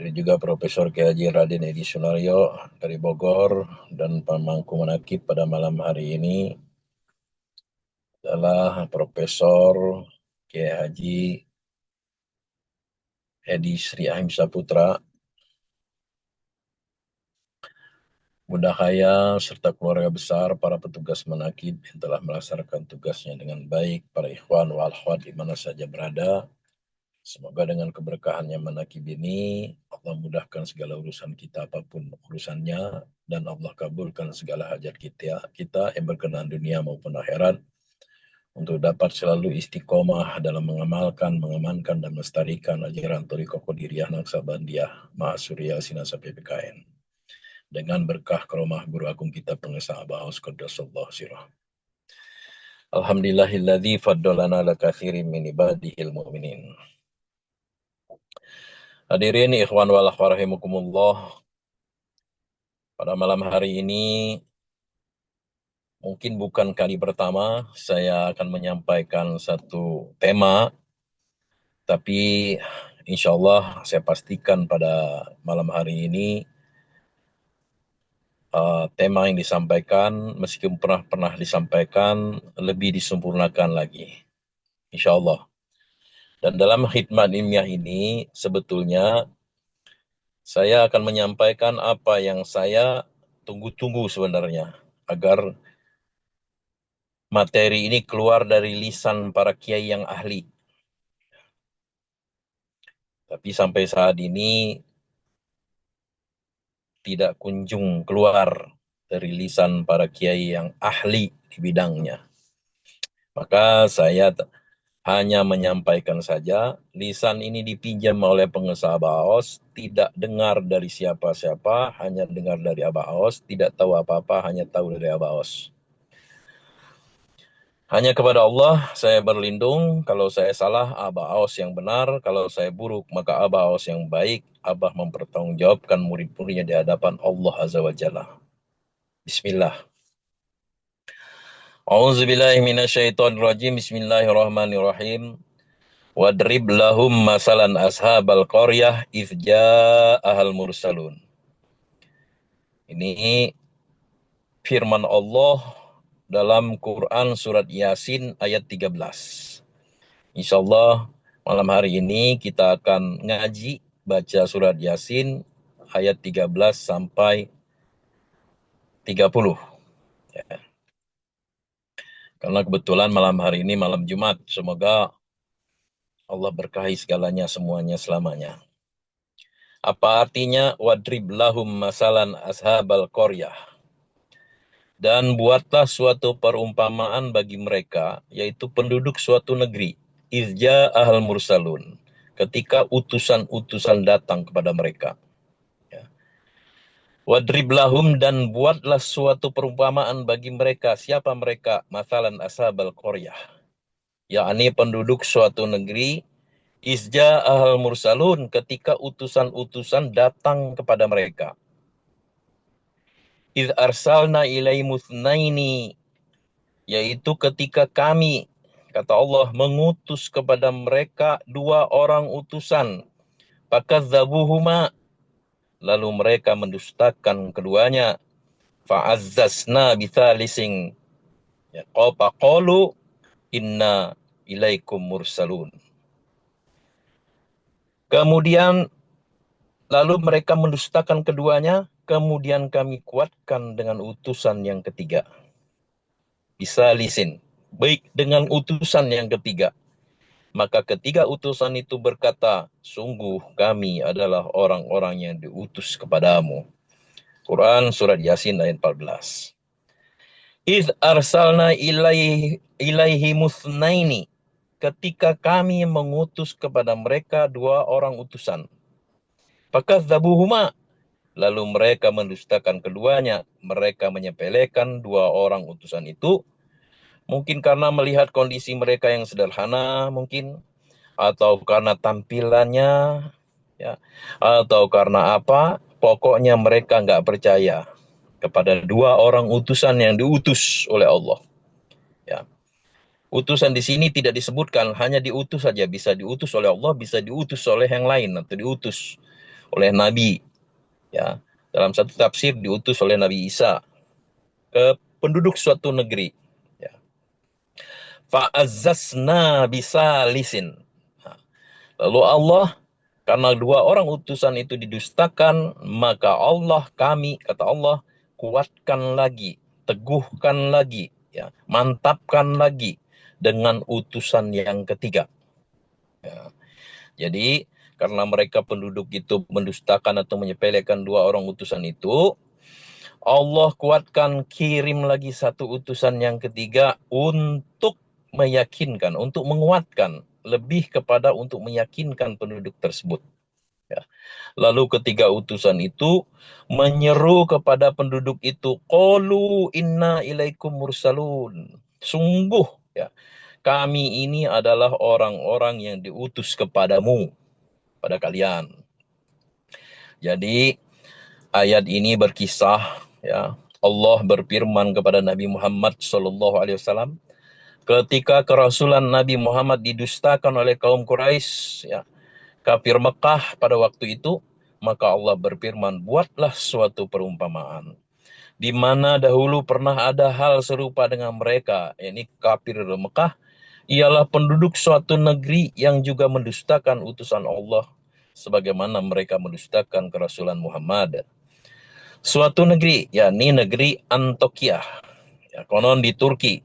dan juga Profesor Kiai Haji Raden Edi Sunario dari Bogor, dan pemangku menakib pada malam hari ini adalah Profesor Kiai Haji Edi Sri Ahim Saputra, Budahaya, serta keluarga besar para petugas menakib yang telah melaksanakan tugasnya dengan baik, para ikhwan wal akhwat di mana saja berada. Semoga dengan keberkahannya menakib ini, Allah mudahkan segala urusan kita apapun urusannya, dan Allah kabulkan segala hajat kita yang berkenaan dunia maupun akhirat, untuk dapat selalu istiqomah dalam mengamalkan, mengamankan, dan melestarikan ajaran Thariqah Qadiriyah Naqsabandiyah Mahasuriya Sinasa PPKN. Dengan berkah karomah guru agung kita pengesah Abah Aus Qaddasallahu sirah. Alhamdulillahilladzi faddalana ala katsirin min ibadihil mu'minin. Hadirin ikhwan wal akhwat rahimakumullah, pada malam hari ini mungkin bukan kali pertama saya akan menyampaikan satu tema, tapi insya Allah saya pastikan pada malam hari ini tema yang disampaikan meskipun pernah disampaikan lebih disempurnakan lagi, insya Allah. Dan dalam khidmat ilmiah ini sebetulnya saya akan menyampaikan apa yang saya tunggu-tunggu sebenarnya, agar materi ini keluar dari lisan para kiai yang ahli. Tapi sampai saat ini tidak kunjung keluar dari lisan para kiai yang ahli di bidangnya. Maka saya hanya menyampaikan saja, lisan ini dipinjam oleh pengesah Abah Aos, tidak dengar dari siapa-siapa, hanya dengar dari Abah Aos, tidak tahu apa-apa, hanya tahu dari Abah Aos. Hanya kepada Allah saya berlindung, kalau saya salah, Abah Aos yang benar, kalau saya buruk, maka Abah Aos yang baik. Abah mempertanggungjawabkan murid-muridnya di hadapan Allah Azza wa Jalla. Bismillah. A'udzubillahi minasyaitonirrajim. Bismillahirrahmanirrahim. Wadrib lahum masalan ashabal qaryah idh ja'ahal mursalun. Ini firman Allah dalam Quran surat Yasin ayat 13. Insyaallah malam hari ini kita akan ngaji baca surat Yasin ayat 13 sampai 30. Ya. Karena kebetulan malam hari ini malam Jumat, semoga Allah berkahi segalanya semuanya selamanya. Apa artinya wadrib lahum masalan ashabal qaryah? Dan buatlah suatu perumpamaan bagi mereka, yaitu penduduk suatu negeri. Izja ahal mursalun, ketika utusan-utusan datang kepada mereka. Ya. Wadrib lahum, dan buatlah suatu perumpamaan bagi mereka. Siapa mereka? Masalan ashabal qaryah, yakni penduduk suatu negeri. Izja ahal mursalun, ketika utusan-utusan datang kepada mereka. Iz arsalna ilaimuthnaini, yaitu ketika kami, kata Allah, mengutus kepada mereka 2 orang utusan. Fakadzabuhuma, lalu mereka mendustakan keduanya. Fa'azzazna bitsalising, ya, qalu inna ilaikum mursalun. Kemudian lalu mereka mendustakan keduanya, kemudian kami kuatkan dengan utusan yang ketiga. Bisalisin, baik dengan utusan yang ketiga. Maka ketiga utusan itu berkata, sungguh kami adalah orang-orang yang diutus kepadamu. Quran surat Yasin ayat 14. Iz arsalna ilaihi musnaini, ketika kami mengutus kepada mereka 2 orang utusan. Fakadzabuhuma, lalu mereka mendustakan keduanya. Mereka menyepelekan 2 orang utusan itu. Mungkin karena melihat kondisi mereka yang sederhana, mungkin, atau karena tampilannya, ya, atau karena apa, pokoknya mereka nggak percaya kepada 2 orang utusan yang diutus oleh Allah. Ya. Utusan di sini tidak disebutkan, hanya diutus saja, bisa diutus oleh Allah, bisa diutus oleh yang lain, atau diutus oleh Nabi. Ya, dalam satu tafsir diutus oleh Nabi Isa ke penduduk suatu negeri. Ya. Fa'azzazna bisalisin. Nah, lalu Allah, karena dua orang utusan itu didustakan, maka kata Allah, kuatkan lagi, teguhkan lagi, ya, mantapkan lagi dengan utusan yang ketiga. Ya. Jadi, karena mereka penduduk itu mendustakan atau menyepelekan dua orang utusan itu, Allah kuatkan, kirim lagi satu utusan yang ketiga untuk meyakinkan, untuk menguatkan, lebih kepada untuk meyakinkan penduduk tersebut. Ya. Lalu ketiga utusan itu menyeru kepada penduduk itu, qalu inna ilaikum mursalun. Sungguh, ya, kami ini adalah orang-orang yang diutus kepadamu, pada kalian. Jadi ayat ini berkisah, ya, Allah berfirman kepada Nabi Muhammad SAW ketika kerasulan Nabi Muhammad didustakan oleh kaum Quraisy, ya, kafir Mekah pada waktu itu, maka Allah berfirman, buatlah suatu perumpamaan di mana dahulu pernah ada hal serupa dengan mereka, yakni kafir Mekah, ialah penduduk suatu negeri yang juga mendustakan utusan Allah sebagaimana mereka mendustakan kerasulan Muhammad. Suatu negeri, yakni negeri Antokia, ya, konon di Turki.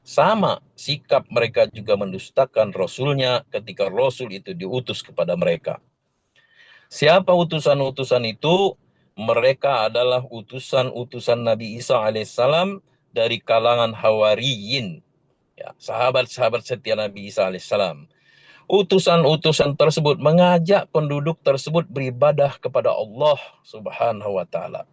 Sama sikap mereka juga mendustakan Rasulnya ketika Rasul itu diutus kepada mereka. Siapa utusan-utusan itu? Mereka adalah utusan-utusan Nabi Isa alaihissalam dari kalangan Hawariyin, ya, sahabat-sahabat setia Nabi Isa alaihissalam. Utusan-utusan tersebut mengajak penduduk tersebut beribadah kepada Allah Subhanahu wa taala,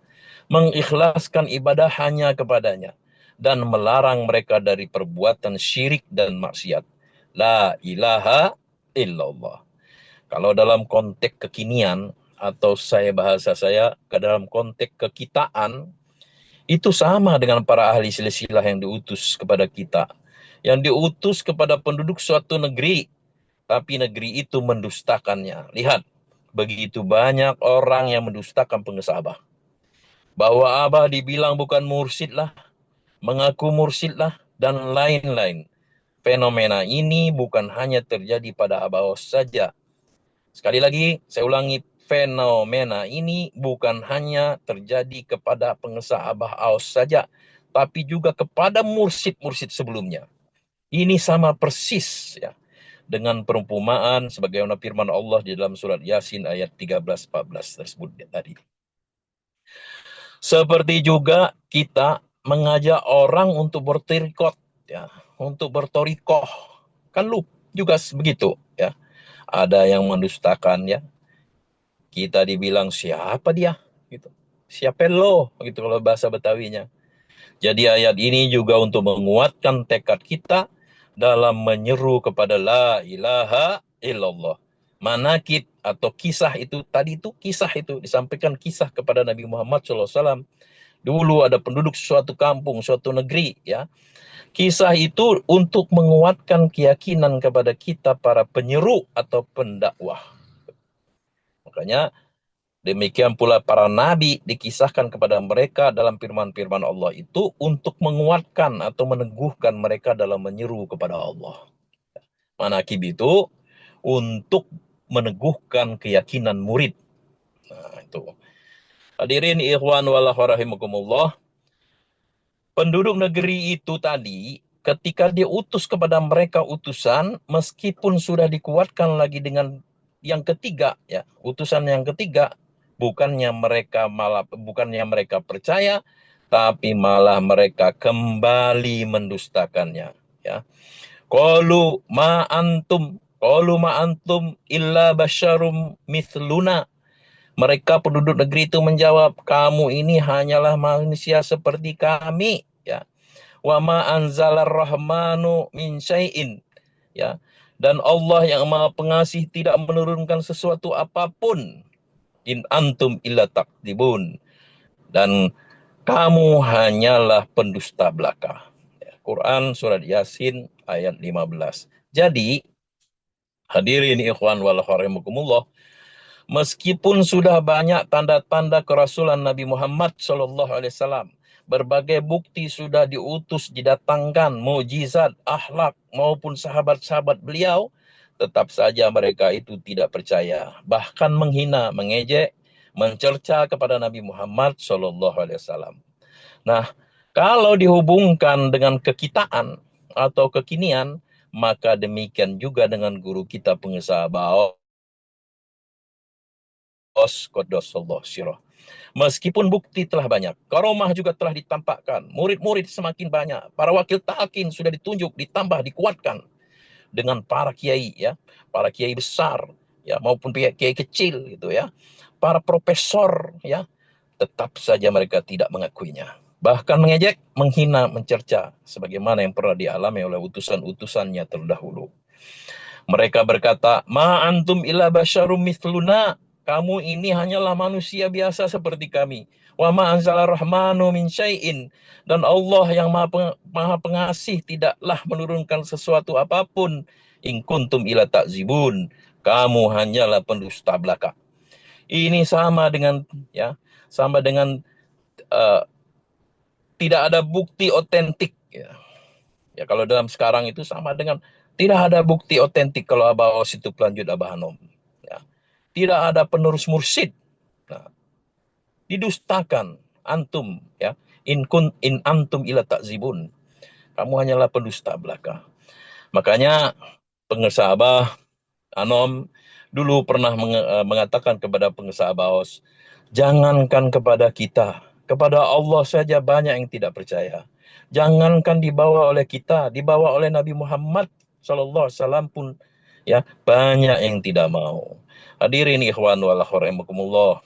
mengikhlaskan ibadah hanya kepadanya, dan melarang mereka dari perbuatan syirik dan maksiat. La ilaha illallah. Kalau dalam konteks kekinian, atau bahasa saya ke dalam konteks kekitaan, itu sama dengan para ahli silsilah yang diutus kepada kita. Yang diutus kepada penduduk suatu negeri, tapi negeri itu mendustakannya. Lihat, begitu banyak orang yang mendustakan pengesah Abah. Bahwa Abah dibilang bukan mursyid lah, mengaku mursyid lah, dan lain-lain. Fenomena ini bukan hanya terjadi pada Abah saja. Sekali lagi, saya ulangi, fenomena ini bukan hanya terjadi kepada pengesah Abah Aus saja, tapi juga kepada mursyid-mursyid sebelumnya. Ini sama persis, ya, dengan perumpamaan sebagaimana firman Allah di dalam surat Yasin ayat 13-14 tersebut tadi. Seperti juga kita mengajak orang untuk bertorikot, ya, untuk bertorikoh. Kan lu juga begitu, ya. Ada yang mendustakan, ya. Kita dibilang siapa dia, gitu. Siapa lo, gitu kalau bahasa Betawinya. Jadi ayat ini juga untuk menguatkan tekad kita dalam menyeru kepada la ilaha illallah. Manakib atau kisah itu, tadi itu kisah itu, disampaikan kisah kepada Nabi Muhammad SAW. Dulu ada penduduk suatu kampung, suatu negeri, ya. Kisah itu untuk menguatkan keyakinan kepada kita para penyeru atau pendakwah. Makanya demikian pula para nabi dikisahkan kepada mereka dalam firman-firman Allah itu untuk menguatkan atau meneguhkan mereka dalam menyeru kepada Allah. Manakib itu untuk meneguhkan keyakinan murid. Nah, itu. Hadirin ikhwan wal rahimakumullah. Penduduk negeri itu tadi, ketika diutus kepada mereka utusan, meskipun sudah dikuatkan lagi dengan yang ketiga, ya, utusan yang ketiga, bukannya mereka percaya, tapi malah mereka kembali mendustakannya, ya. Qalu ma antum illa basyarum mithluna. Mereka penduduk negeri itu menjawab, kamu ini hanyalah manusia seperti kami, ya. Wa ma anzalar rahmanu min syai'in, ya. Dan Allah yang Maha Pengasih tidak menurunkan sesuatu apapun. In antum illa takdibun. Dan kamu hanyalah pendusta belaka. Ya, Quran surat Yasin ayat 15. Jadi, hadirin ikhwan wal rahimakumullah, Meskipun sudah banyak tanda-tanda kerasulan Nabi Muhammad SAW, berbagai bukti sudah diutus, didatangkan, mukjizat, akhlak maupun sahabat-sahabat beliau, tetap saja mereka itu tidak percaya, bahkan menghina, mengejek, mencerca kepada Nabi Muhammad SAW. Nah, kalau dihubungkan dengan kekitaan atau kekinian, maka demikian juga dengan guru kita pengesah Baos Qaddasallahu sirah. Meskipun bukti telah banyak, karomah juga telah ditampakkan, murid-murid semakin banyak, para wakil talqin sudah ditunjuk, ditambah, dikuatkan dengan para kiai, ya, para kiai besar, ya, maupun kiai kecil, gitu ya, para profesor, ya, tetap saja mereka tidak mengakuinya. Bahkan mengejek, menghina, mencerca, sebagaimana yang pernah dialami oleh utusan-utusannya terdahulu. Mereka berkata, ma antum illa basyarum mithluna. Kamu ini hanyalah manusia biasa seperti kami. Wa ma anzalar rahmanu min syai'in. Dan Allah yang maha pengasih tidaklah menurunkan sesuatu apapun. In kuntum ila takzibun. Kamu hanyalah pendusta belaka. Ini sama dengan, ya, sama dengan tidak ada bukti otentik, ya. Ya, kalau dalam sekarang itu sama dengan tidak ada bukti otentik kalau Abah Os itu pelanjut Abah Hanom. Ya. Tidak ada penerus mursyid. Nah, didustakan antum, ya. In antum ila takzibun. Kamu hanyalah pendusta belaka. Makanya pengesah Abah Hanom dulu pernah mengatakan kepada pengesah Abah Os, jangankan kepada kita, kepada Allah saja banyak yang tidak percaya. Jangankan dibawa oleh kita, dibawa oleh Nabi Muhammad SAW pun, ya, banyak yang tidak mau. Hadirin ikhwan wal akhwat rahimakumullah.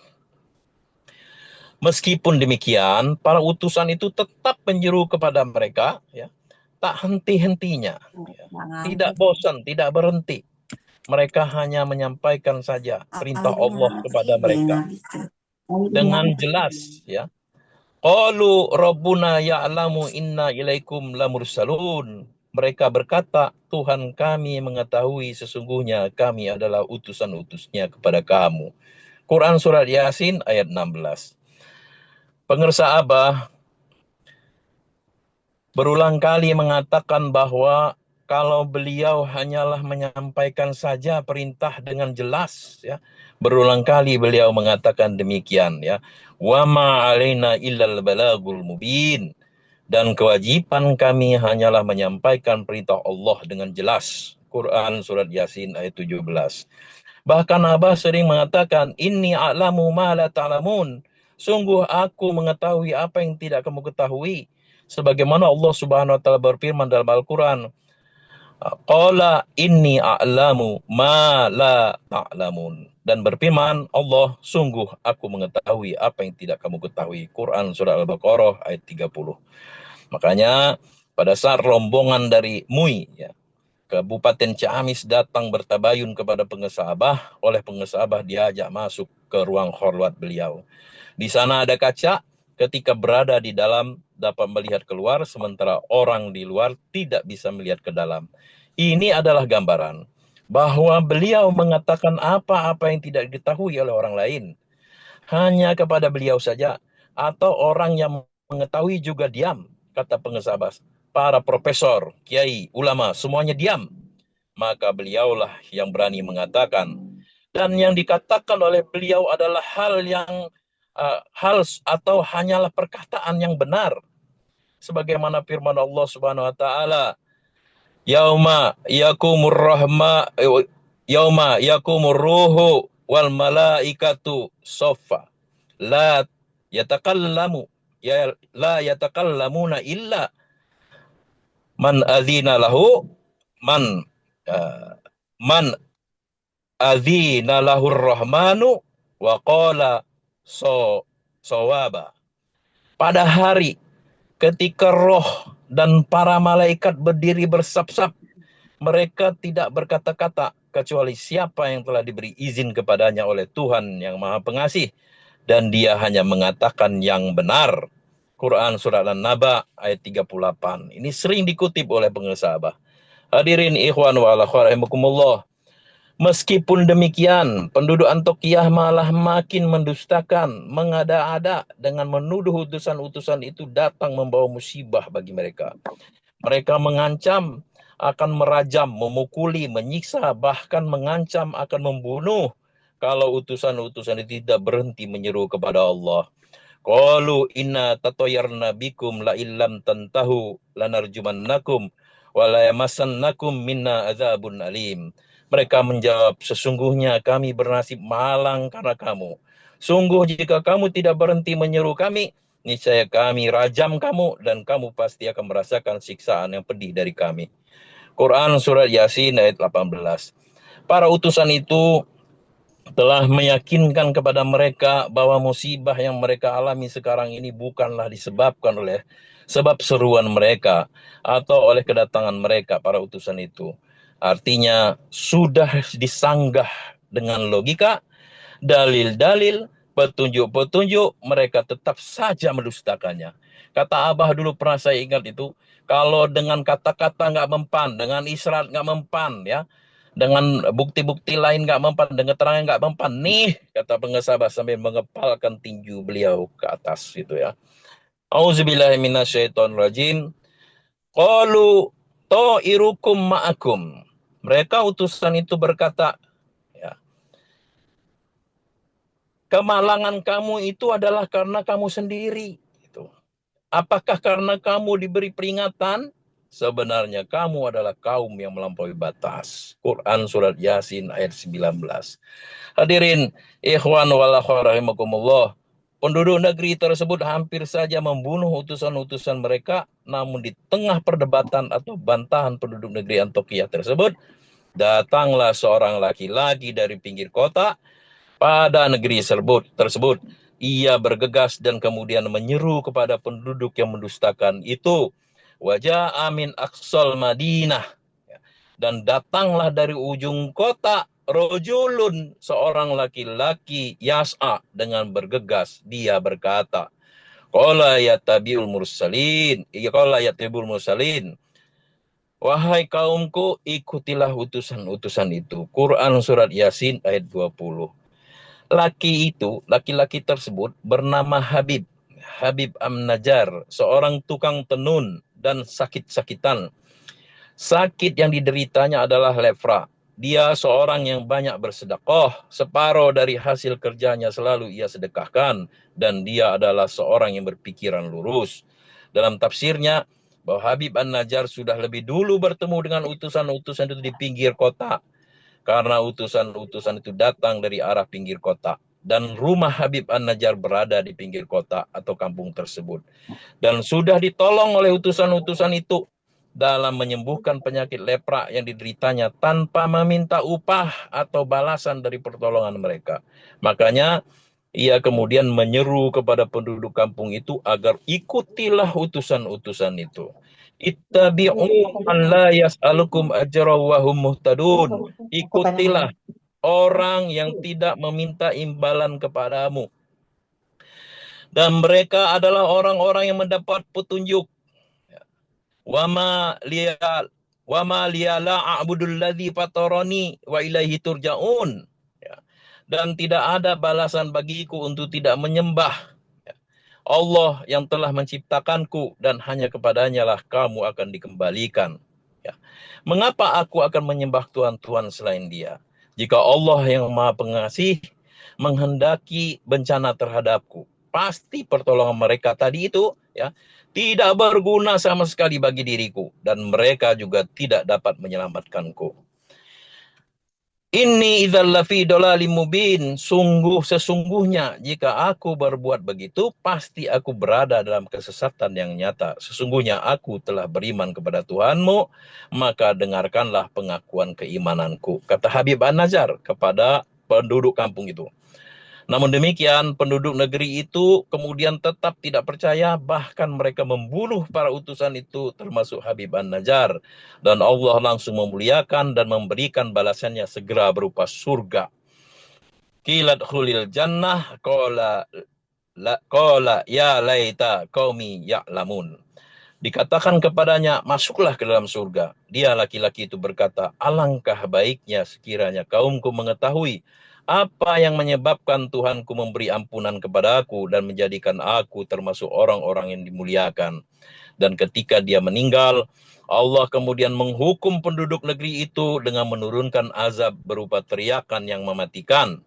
Meskipun demikian, para utusan itu tetap menyeru kepada mereka, ya, tak henti-hentinya, ya, tidak bosan, tidak berhenti. Mereka hanya menyampaikan saja perintah Allah kepada mereka dengan jelas, ya. Qalu rabbuna ya'lamu inna ilaikum lamursalun. Mereka berkata, Tuhan kami mengetahui sesungguhnya kami adalah utusan-utusnya kepada kamu. Quran Surat Yasin ayat 16. Pengersa Abah berulang kali mengatakan bahwa kalau beliau hanyalah menyampaikan saja perintah dengan jelas, ya. Berulang kali beliau mengatakan demikian, ya. Wa ma 'alaina illal balagul mubin. Dan kewajiban kami hanyalah menyampaikan perintah Allah dengan jelas. Quran Surat Yasin ayat 17. Bahkan Abah sering mengatakan, Inni a'lamu ma la ta'lamun. Sungguh aku mengetahui apa yang tidak kamu ketahui. Sebagaimana Allah Subhanahu wa taala berfirman dalam Al-Qur'an, Qala inni a'lamu ma la ta'lamun. Dan berfirman Allah, sungguh aku mengetahui apa yang tidak kamu ketahui. Quran Surah Al-Baqarah ayat 30. Makanya pada saat rombongan dari MUI, ya, Kabupaten Ciamis datang bertabayun kepada pengesah Abah, oleh pengesah Abah diajak masuk ke ruang hormat beliau. Di sana ada kaca, ketika berada di dalam dapat melihat keluar, sementara orang di luar tidak bisa melihat ke dalam. Ini adalah gambaran bahwa beliau mengatakan apa-apa yang tidak diketahui oleh orang lain. Hanya kepada beliau saja, atau orang yang mengetahui juga diam, kata pengesah Abah. Para profesor, kiai, ulama, semuanya diam. Maka beliaulah yang berani mengatakan. Dan yang dikatakan oleh beliau adalah hal yang hal atau hanyalah perkataan yang benar. Sebagaimana firman Allah Subhanahu wa taala, Yauma yakumur rahma yauma yakumur ruhu wal malaikatu soffa la yatakallamu ya la yatakallamuna illa man adzina lahu man man adzina lahur rahmanu wa qala sawaba. Pada hari ketika roh dan para malaikat berdiri bersap-sap, mereka tidak berkata-kata kecuali siapa yang telah diberi izin kepadanya oleh Tuhan yang Maha Pengasih, dan dia hanya mengatakan yang benar. Quran Surat An-Naba ayat 38. Ini sering dikutip oleh pengesah Abah. Hadirin ikhwan wa akhwat rahimakumullah. Meskipun demikian, penduduk Antiokhia malah makin mendustakan, mengada-ada dengan menuduh utusan-utusan itu datang membawa musibah bagi mereka. Mereka mengancam akan merajam, memukuli, menyiksa, bahkan mengancam akan membunuh kalau utusan-utusan itu tidak berhenti menyeru kepada Allah. Qalu inna tatoyarna bikum la illam tantahu lanarjumannakum wa la yamassannakum minna adzabun alim. Mereka menjawab, sesungguhnya kami bernasib malang karena kamu. Sungguh jika kamu tidak berhenti menyeru kami, niscaya kami rajam kamu dan kamu pasti akan merasakan siksaan yang pedih dari kami. Quran surat Yasin ayat 18. Para utusan itu telah meyakinkan kepada mereka bahwa musibah yang mereka alami sekarang ini bukanlah disebabkan oleh sebab seruan mereka atau oleh kedatangan mereka para utusan itu. Artinya sudah disanggah dengan logika, dalil-dalil, petunjuk-petunjuk, mereka tetap saja mendustakannya. Kata Abah dulu pernah saya ingat itu, kalau dengan kata-kata nggak mempan, dengan isyarat nggak mempan, ya, dengan bukti-bukti lain nggak mempan, dengan keterangan nggak mempan, nih kata pengesabah sambil mengepalkan tinju beliau ke atas gitu ya. Auzubillahiminasyaitonirrajim. Qalu ta'irukum ma'akum. Mereka utusan itu berkata, ya, kemalangan kamu itu adalah karena kamu sendiri. Gitu. Apakah karena kamu diberi peringatan? Sebenarnya kamu adalah kaum yang melampaui batas. Quran surat Yasin ayat 19. Hadirin ikhwan wal akhwat rahimakumullah. Penduduk negeri tersebut hampir saja membunuh utusan-utusan mereka, namun di tengah perdebatan atau bantahan penduduk negeri Antiokhia tersebut, datanglah seorang laki-laki dari pinggir kota pada negeri tersebut. Ia bergegas dan kemudian menyeru kepada penduduk yang mendustakan itu. Wajah amin aqsal Madinah. Dan datanglah dari ujung kota rojulun, seorang laki-laki, yas'a, dengan bergegas. Dia berkata, Qala yatabiul mursalin. Qala yatabiul mursalin. Wahai kaumku, ikutilah utusan-utusan itu. Quran surat Yasin ayat 20. Laki-laki tersebut bernama Habib. Habib Am-Najjar, seorang tukang tenun dan sakit-sakitan. Sakit yang dideritanya adalah lepra. Dia seorang yang banyak bersedekah. Separuh dari hasil kerjanya selalu ia sedekahkan. Dan dia adalah seorang yang berpikiran lurus. Dalam tafsirnya, bahwa Habib An-Najjar sudah lebih dulu bertemu dengan utusan-utusan itu di pinggir kota. Karena utusan-utusan itu datang dari arah pinggir kota. Dan rumah Habib An-Najjar berada di pinggir kota atau kampung tersebut. Dan sudah ditolong oleh utusan-utusan itu dalam menyembuhkan penyakit lepra yang dideritanya tanpa meminta upah atau balasan dari pertolongan mereka. Makanya ia kemudian menyeru kepada penduduk kampung itu agar ikutilah utusan-utusan itu. Ittabi'u man la yas'alukum ajra wa hum muhtadun. Ikutilah orang yang tidak meminta imbalan kepadamu. Dan mereka adalah orang-orang yang mendapat petunjuk. Wama liyala a'budul ladzi fatarani wa ilaihi turja'un. Ya. Dan tidak ada balasan bagiku untuk tidak menyembah Allah yang telah menciptakanku dan hanya kepadanya lah kamu akan dikembalikan. Ya. Mengapa aku akan menyembah Tuhan-Tuhan selain Dia? Jika Allah yang Maha Pengasih menghendaki bencana terhadapku, pasti pertolongan mereka tadi itu ya tidak berguna sama sekali bagi diriku dan mereka juga tidak dapat menyelamatkanku. Inni idzal lafi dhalalim mubin. Sesungguhnya jika aku berbuat begitu, pasti aku berada dalam kesesatan yang nyata. Sesungguhnya aku telah beriman kepada Tuhanmu, maka dengarkanlah pengakuan keimananku. Kata Habib An-Najjar kepada penduduk kampung itu. Namun demikian, penduduk negeri itu kemudian tetap tidak percaya, bahkan mereka membunuh para utusan itu, termasuk Habib An-Najjar. Dan Allah langsung memuliakan dan memberikan balasannya segera berupa surga. Qilat khulil jannah, qala ya laita qaumi ya'lamun. Dikatakan kepadanya, masuklah ke dalam surga. Dia laki-laki itu berkata, alangkah baiknya sekiranya kaumku mengetahui apa yang menyebabkan Tuhanku memberi ampunan kepada aku dan menjadikan aku termasuk orang-orang yang dimuliakan. Dan ketika dia meninggal, Allah kemudian menghukum penduduk negeri itu dengan menurunkan azab berupa teriakan yang mematikan.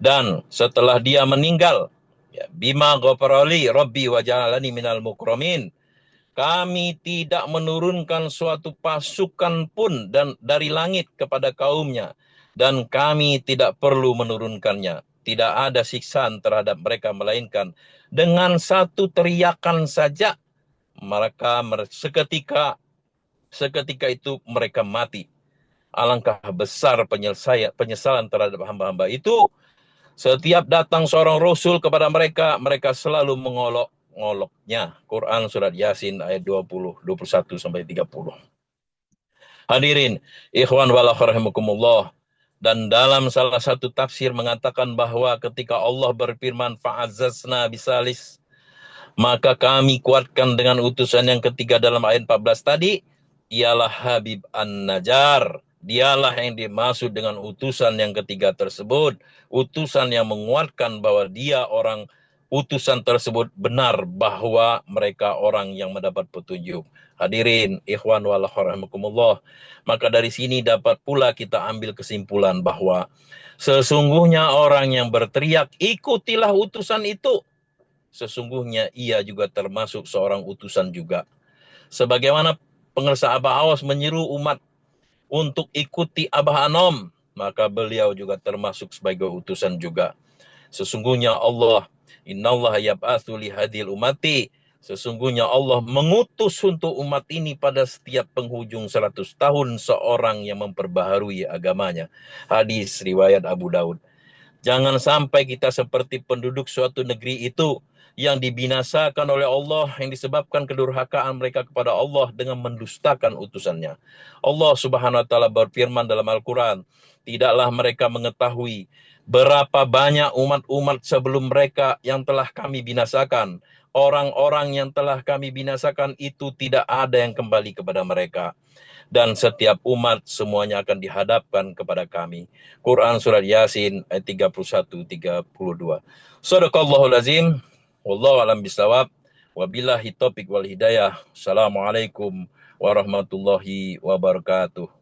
Dan setelah dia meninggal, ya, bima ghafarali rabbi wa ja'alani minal mukramin, kami tidak menurunkan suatu pasukan pun dan dari langit kepada kaumnya, dan kami tidak perlu menurunkannya. Tidak ada siksaan terhadap mereka, melainkan dengan satu teriakan saja mereka seketika itu mereka mati. Alangkah besar penyesalan terhadap hamba-hamba itu. Setiap datang seorang rasul kepada mereka, mereka selalu mengolok-ngoloknya. Quran surat Yasin ayat 21 sampai 30. Hadirin, ikhwan wal akhwat rahimakumullah. Dan dalam salah satu tafsir mengatakan bahwa ketika Allah berfirman fa'azzazna bisalis, maka kami kuatkan dengan utusan yang ketiga dalam ayat 14 tadi, ialah Habib An-Najjar. Dialah yang dimaksud dengan utusan yang ketiga tersebut. Utusan yang menguatkan bahwa dia orang, utusan tersebut benar bahwa mereka orang yang mendapat petunjuk. Hadirin, ikhwan wal rahimakumullah. Maka dari sini dapat pula kita ambil kesimpulan bahwa sesungguhnya orang yang berteriak, ikutilah utusan itu, sesungguhnya ia juga termasuk seorang utusan juga. Sebagaimana pengersa Abah Awas menyeru umat untuk ikuti Abah Anom, maka beliau juga termasuk sebagai utusan juga. Sesungguhnya Allah, innallaha yab'atsu li hadil umati, sesungguhnya Allah mengutus untuk umat ini pada setiap penghujung 100 tahun seorang yang memperbaharui agamanya. Hadis riwayat Abu Daud. Jangan sampai kita seperti penduduk suatu negeri itu yang dibinasakan oleh Allah, yang disebabkan kedurhakaan mereka kepada Allah dengan mendustakan utusannya. Allah Subhanahu wa taala berfirman dalam Al-Qur'an, tidaklah mereka mengetahui berapa banyak umat-umat sebelum mereka yang telah kami binasakan. Orang-orang yang telah kami binasakan itu tidak ada yang kembali kepada mereka. Dan setiap umat semuanya akan dihadapkan kepada kami. Quran surat Yasin ayat 31-32. Shadaqallahul azim. Wallahu alam bisawab. Wabillahi taufiq wal hidayah. Assalamualaikum warahmatullahi wabarakatuh.